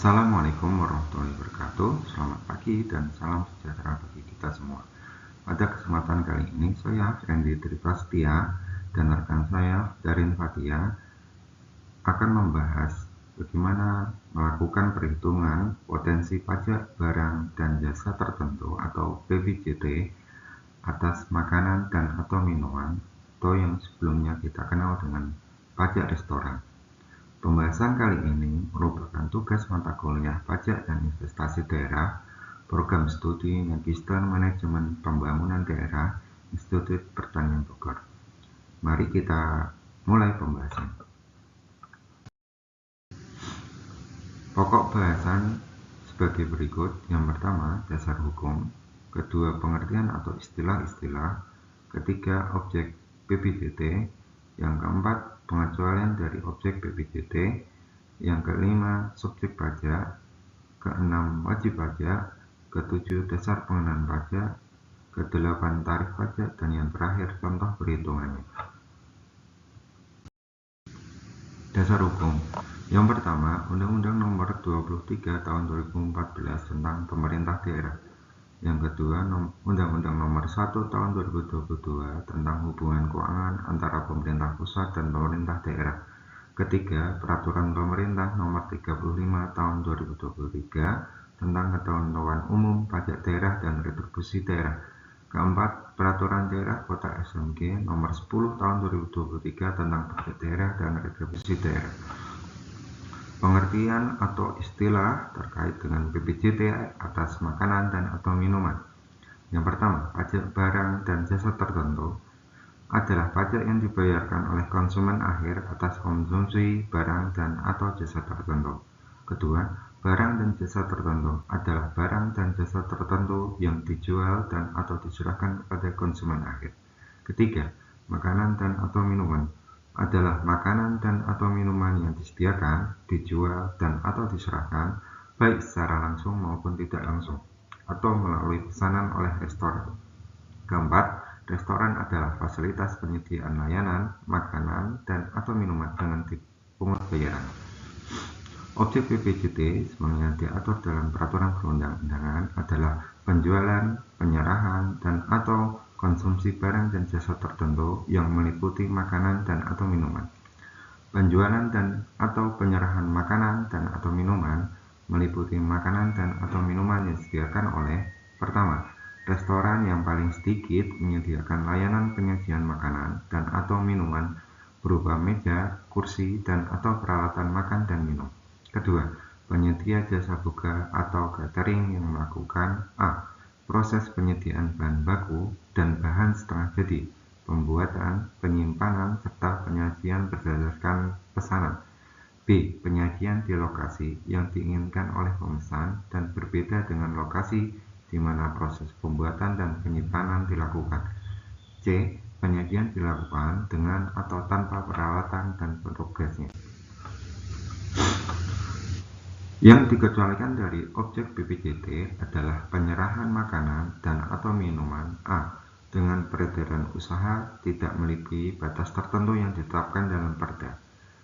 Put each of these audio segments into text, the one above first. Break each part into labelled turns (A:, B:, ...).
A: Assalamualaikum warahmatullahi wabarakatuh. Selamat pagi dan salam sejahtera bagi kita semua. Pada kesempatan kali ini, saya Fendi Triprastia dan rekan saya Darin Fatia akan membahas bagaimana melakukan perhitungan potensi pajak barang dan jasa tertentu atau PPJT atas makanan dan atau minuman atau yang sebelumnya kita kenal dengan pajak restoran. Pembahasan kali ini merupakan tugas mata kuliah Pajak dan Investasi Daerah, Program Studi Magister Manajemen Pembangunan Daerah, Institut Pertanian Bogor. Mari kita mulai pembahasan. Pokok bahasan sebagai berikut. Yang pertama, dasar hukum. Kedua, pengertian atau istilah-istilah. Ketiga, objek PPJT. Yang keempat, pengecualian dari objek PPJT. Yang kelima, subjek pajak. Keenam, wajib pajak. Ketujuh, dasar pengenaan pajak. Kedelapan, tarif pajak. Dan yang terakhir, contoh perhitungannya. Dasar hukum. Yang pertama, Undang-Undang Nomor 23 Tahun 2014 tentang Pemerintah Daerah. Yang kedua, Undang-Undang Nomor 1 Tahun 2022 tentang hubungan keuangan antara pemerintah pusat dan pemerintah daerah. Ketiga, Peraturan Pemerintah Nomor 35 Tahun 2023 tentang ketentuan umum pajak daerah dan retribusi daerah. Keempat, Peraturan Daerah Kota SMG Nomor 10 Tahun 2023 tentang pajak daerah dan retribusi daerah. Pengertian atau istilah terkait dengan PPJT atas makanan dan atau minuman. Yang pertama, pajak barang dan jasa tertentu adalah pajak yang dibayarkan oleh konsumen akhir atas konsumsi barang dan atau jasa tertentu. Kedua, barang dan jasa tertentu adalah barang dan jasa tertentu yang dijual dan atau diserahkan kepada konsumen akhir. Ketiga, makanan dan atau minuman adalah makanan dan atau minuman yang disediakan, dijual, dan atau diserahkan baik secara langsung maupun tidak langsung atau melalui pesanan oleh restoran. Keempat, restoran adalah fasilitas penyediaan layanan, makanan, dan atau minuman dengan dipungut bayaran. Objek PPJT sebagaimana diatur dalam peraturan perundang-undangan adalah penjualan, penyerahan, dan atau konsumsi barang dan jasa tertentu yang meliputi makanan dan atau minuman. Penjualan dan atau penyerahan makanan dan atau minuman meliputi makanan dan atau minuman yang disediakan oleh: pertama, restoran yang paling sedikit menyediakan layanan penyajian makanan dan atau minuman berupa meja, kursi, dan atau peralatan makan dan minum. Kedua, penyedia jasa buka atau catering yang melakukan a. proses penyediaan bahan baku dan bahan setengah jadi, pembuatan, penyimpanan, serta penyajian berdasarkan pesanan. B. Penyajian di lokasi yang diinginkan oleh pemesan dan berbeda dengan lokasi di mana proses pembuatan dan penyimpanan dilakukan. C. Penyajian dilakukan dengan atau tanpa peralatan dan petugasnya. Yang dikecualikan dari objek PPJT adalah penyerahan makanan dan atau minuman a. dengan peredaran usaha tidak melebihi batas tertentu yang ditetapkan dalam Perda.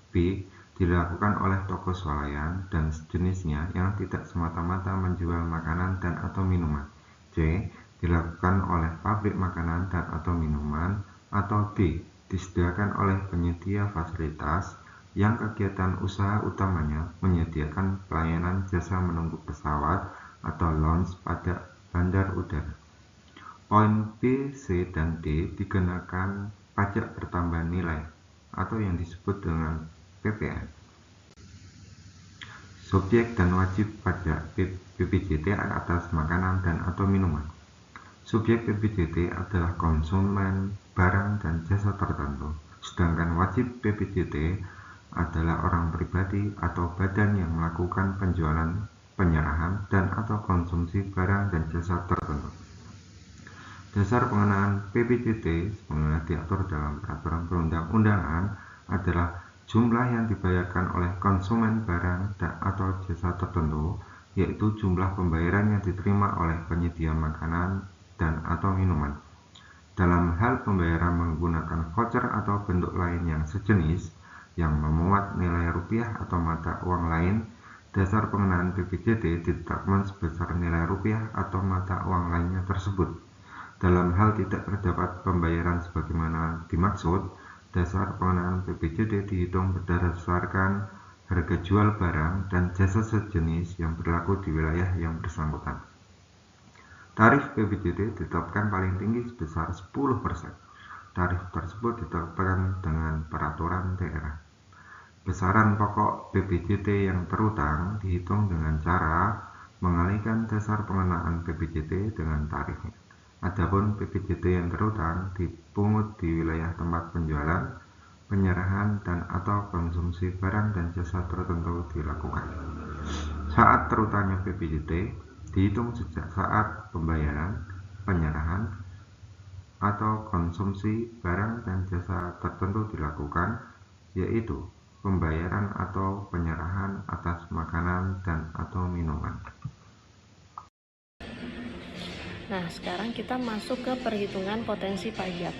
A: B. Dilakukan oleh toko swalayan dan sejenisnya yang tidak semata-mata menjual makanan dan atau minuman. C. Dilakukan oleh pabrik makanan dan atau minuman. Atau D. Disediakan oleh penyedia fasilitas yang kegiatan usaha utamanya menyediakan pelayanan jasa menunggu pesawat atau lounge pada bandar udara. Poin B, C, dan D dikenakan pajak pertambahan nilai atau yang disebut dengan PPN. Subjek dan wajib pajak PPJT atas makanan dan atau minuman. Subjek PPJT adalah konsumen barang dan jasa tertentu, sedangkan wajib PPJT adalah orang pribadi atau badan yang melakukan penjualan, penyerahan, dan atau konsumsi barang dan jasa tertentu. Dasar pengenaan PPJT sebagaimana diatur dalam peraturan perundang-undangan adalah jumlah yang dibayarkan oleh konsumen barang dan atau jasa tertentu, yaitu jumlah pembayaran yang diterima oleh penyedia makanan dan atau minuman. Dalam hal pembayaran menggunakan voucher atau bentuk lain yang sejenis, yang memuat nilai rupiah atau mata uang lain Dasar pengenaan PPJT ditetapkan sebesar nilai rupiah atau mata uang lainnya tersebut. Dalam hal tidak terdapat pembayaran sebagaimana dimaksud, dasar pengenaan PPJT dihitung berdasarkan harga jual barang dan jasa sejenis yang berlaku di wilayah yang bersangkutan. Tarif PPJT ditetapkan paling tinggi sebesar 10%. Tarif tersebut ditetapkan dengan peraturan daerah. Besaran pokok PPJT yang terutang dihitung dengan cara mengalihkan dasar pengenaan PPJT dengan tarifnya. Adapun PPJT yang terutang dipungut di wilayah tempat penjualan, penyerahan dan atau konsumsi barang dan jasa tertentu dilakukan. Saat terutangnya PPJT dihitung sejak saat pembayaran, penyerahan, atau konsumsi barang dan jasa tertentu dilakukan, yaitu pembayaran atau penyerahan atas makanan dan atau minuman.
B: Nah, sekarang kita masuk ke perhitungan potensi pajak.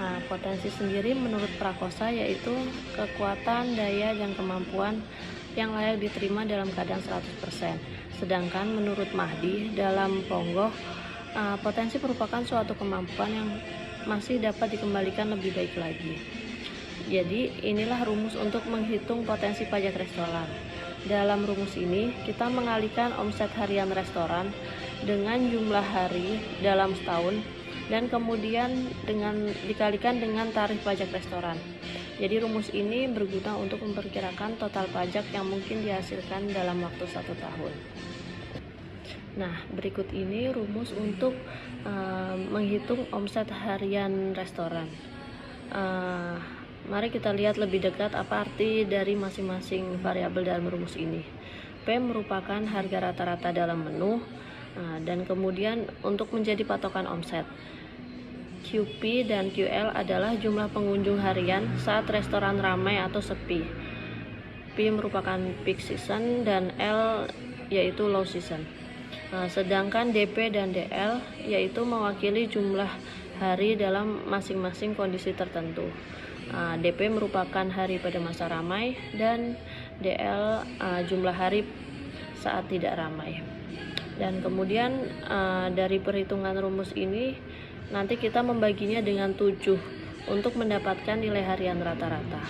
B: Nah, potensi sendiri menurut Prakosa yaitu kekuatan, daya, dan kemampuan yang layak diterima dalam keadaan 100%. Sedangkan menurut Mahdi dalam Ponggoh, potensi merupakan suatu kemampuan yang masih dapat dikembalikan lebih baik lagi. Jadi inilah rumus untuk menghitung potensi pajak restoran. Dalam rumus ini kita mengalihkan omset harian restoran dengan jumlah hari dalam setahun dan kemudian dikalikan dengan tarif pajak restoran. Jadi rumus ini berguna untuk memperkirakan total pajak yang mungkin dihasilkan dalam waktu 1 tahun. Nah, berikut ini rumus untuk menghitung omset harian restoran. Mari kita lihat lebih dekat apa arti dari masing-masing variabel dalam rumus ini. P merupakan harga rata-rata dalam menu, dan kemudian untuk menjadi patokan omset. QP dan QL adalah jumlah pengunjung harian saat restoran ramai atau sepi. P merupakan peak season dan L yaitu low season. Sedangkan DP dan DL yaitu mewakili jumlah hari dalam masing-masing kondisi tertentu. DP merupakan hari pada masa ramai dan DL jumlah hari saat tidak ramai. Dan kemudian dari perhitungan rumus ini nanti kita membaginya dengan 7 untuk mendapatkan nilai harian rata-rata.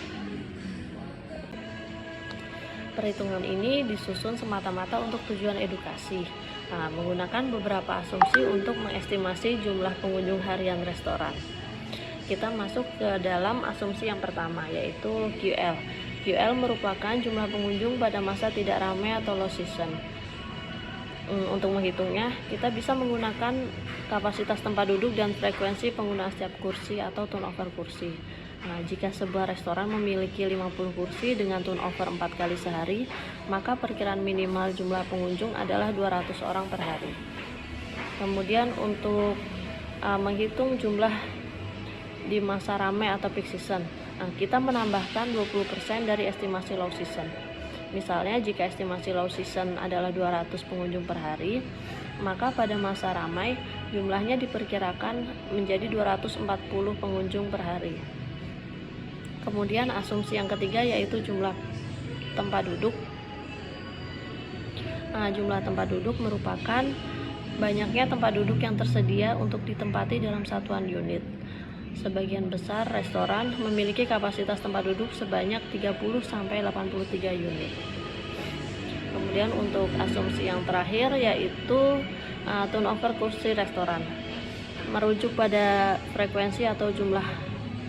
B: Perhitungan ini disusun semata-mata untuk tujuan edukasi, menggunakan beberapa asumsi untuk mengestimasi jumlah pengunjung harian restoran. Kita masuk ke dalam asumsi yang pertama, yaitu QL. QL merupakan jumlah pengunjung pada masa tidak ramai atau low season. Untuk menghitungnya, kita bisa menggunakan kapasitas tempat duduk dan frekuensi penggunaan setiap kursi atau turnover kursi. Jika sebuah restoran memiliki 50 kursi dengan turnover 4 kali sehari, maka perkiraan minimal jumlah pengunjung adalah 200 orang per hari. Kemudian untuk menghitung jumlah di masa ramai atau peak season, kita menambahkan 20% dari estimasi low season. Misalnya jika estimasi low season adalah 200 pengunjung per hari, maka pada masa ramai jumlahnya diperkirakan menjadi 240 pengunjung per hari. Kemudian asumsi yang ketiga yaitu jumlah tempat duduk. Jumlah tempat duduk merupakan banyaknya tempat duduk yang tersedia untuk ditempati dalam satuan unit. Sebagian besar restoran memiliki kapasitas tempat duduk sebanyak 30-83 unit. Kemudian untuk asumsi yang terakhir yaitu turnover kursi restoran. Merujuk pada frekuensi atau jumlah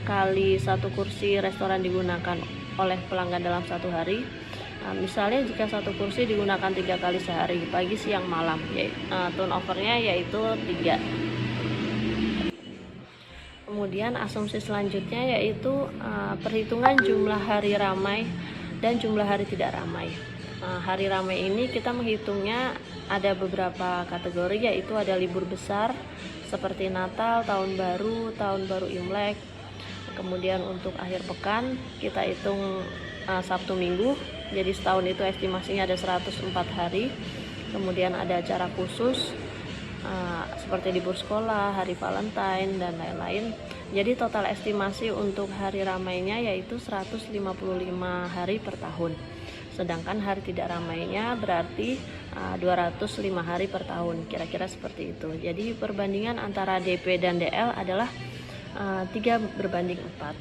B: kali satu kursi restoran digunakan oleh pelanggan dalam satu hari. Misalnya jika satu kursi digunakan 3 kali sehari, pagi, siang, malam, turnovernya yaitu 3. Kemudian asumsi selanjutnya yaitu perhitungan jumlah hari ramai dan jumlah hari tidak ramai. Hari ramai ini kita menghitungnya ada beberapa kategori, yaitu ada libur besar seperti Natal, Tahun Baru Imlek. Kemudian untuk akhir pekan kita hitung Sabtu Minggu, jadi setahun itu estimasinya ada 104 hari. Kemudian ada acara khusus seperti libur sekolah, hari Valentine, dan lain-lain. Jadi total estimasi untuk hari ramainya yaitu 155 hari per tahun. sedangkan hari tidak ramainya berarti 205 hari per tahun, kira-kira seperti itu. Jadi perbandingan antara DP dan DL adalah 3:4.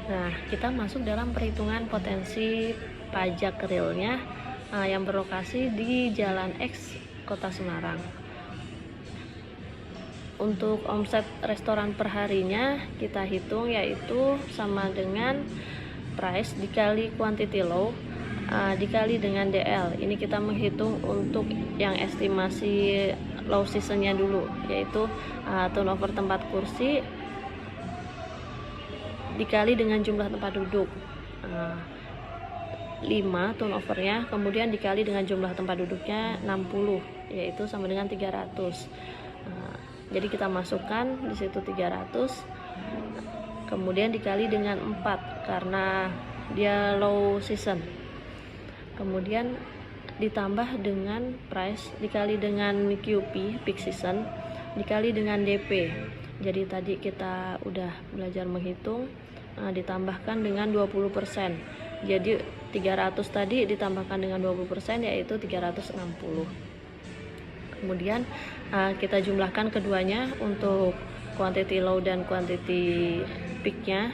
B: Nah, kita masuk dalam perhitungan potensi pajak realnya yang berlokasi di Jalan X, Kota Semarang. Untuk omset restoran perharinya kita hitung yaitu sama dengan price dikali quantity low dikali dengan DL. Ini kita menghitung untuk yang estimasi low seasonnya dulu, yaitu turnover tempat kursi dikali dengan jumlah tempat duduk 5 turnovernya, kemudian dikali dengan jumlah tempat duduknya 60, yaitu sama dengan 300. Jadi kita masukkan di situ 300, kemudian dikali dengan 4 karena dia low season, kemudian ditambah dengan price dikali dengan QP peak season dikali dengan DP. Jadi tadi kita udah belajar menghitung, ditambahkan dengan 20%. Jadi 300 tadi ditambahkan dengan 20% yaitu 360. Kemudian kita jumlahkan keduanya untuk quantity low dan quantity peaknya.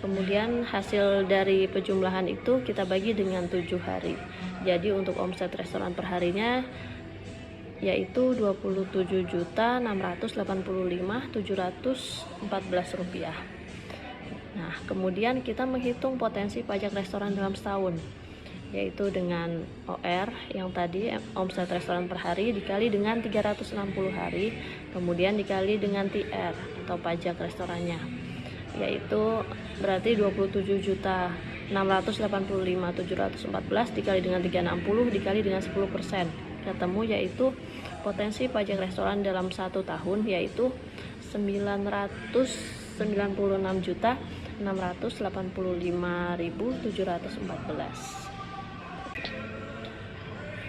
B: Kemudian hasil dari pejumlahan itu kita bagi dengan 7 hari. Jadi untuk omset restoran perharinya yaitu Rp27.685.714. Nah, kemudian kita menghitung potensi pajak restoran dalam setahun, yaitu dengan OR yang tadi omset restoran per hari dikali dengan 360 hari, kemudian dikali dengan TR atau pajak restorannya, yaitu berarti 27.685.714 dikali dengan 360 dikali dengan 10%, ketemu yaitu potensi pajak restoran dalam 1 tahun yaitu 996.685.714.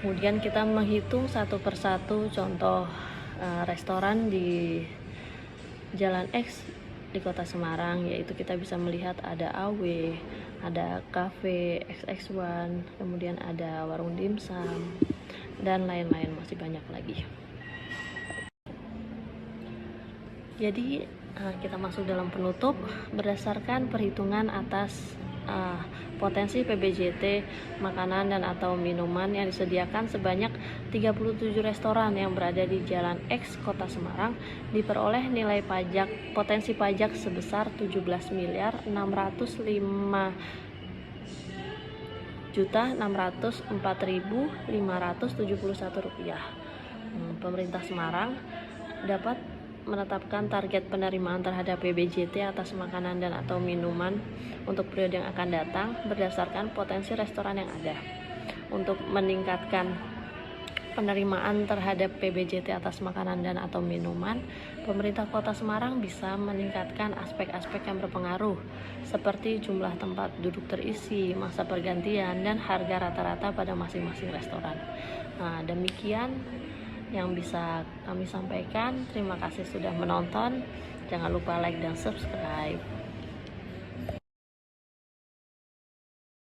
B: Kemudian kita menghitung satu persatu contoh restoran di Jalan X di Kota Semarang, yaitu kita bisa melihat ada AW, ada cafe XX1, kemudian ada warung dimsum dan lain-lain, masih banyak lagi. Jadi kita masuk dalam penutup berdasarkan perhitungan atas potensi PBJT makanan dan atau minuman yang disediakan sebanyak 37 restoran yang berada di Jalan X Kota Semarang diperoleh nilai pajak potensi pajak sebesar Rp17.604.571. Pemerintah Semarang dapat menetapkan target penerimaan terhadap PBJT atas makanan dan atau minuman untuk periode yang akan datang berdasarkan potensi restoran yang ada. Untuk meningkatkan penerimaan terhadap PBJT atas makanan dan atau minuman, pemerintah Kota Semarang bisa meningkatkan aspek-aspek yang berpengaruh seperti jumlah tempat duduk terisi, masa pergantian, dan harga rata-rata pada masing-masing restoran. Nah, demikian yang bisa kami sampaikan. Terima kasih sudah menonton. Jangan lupa like dan subscribe.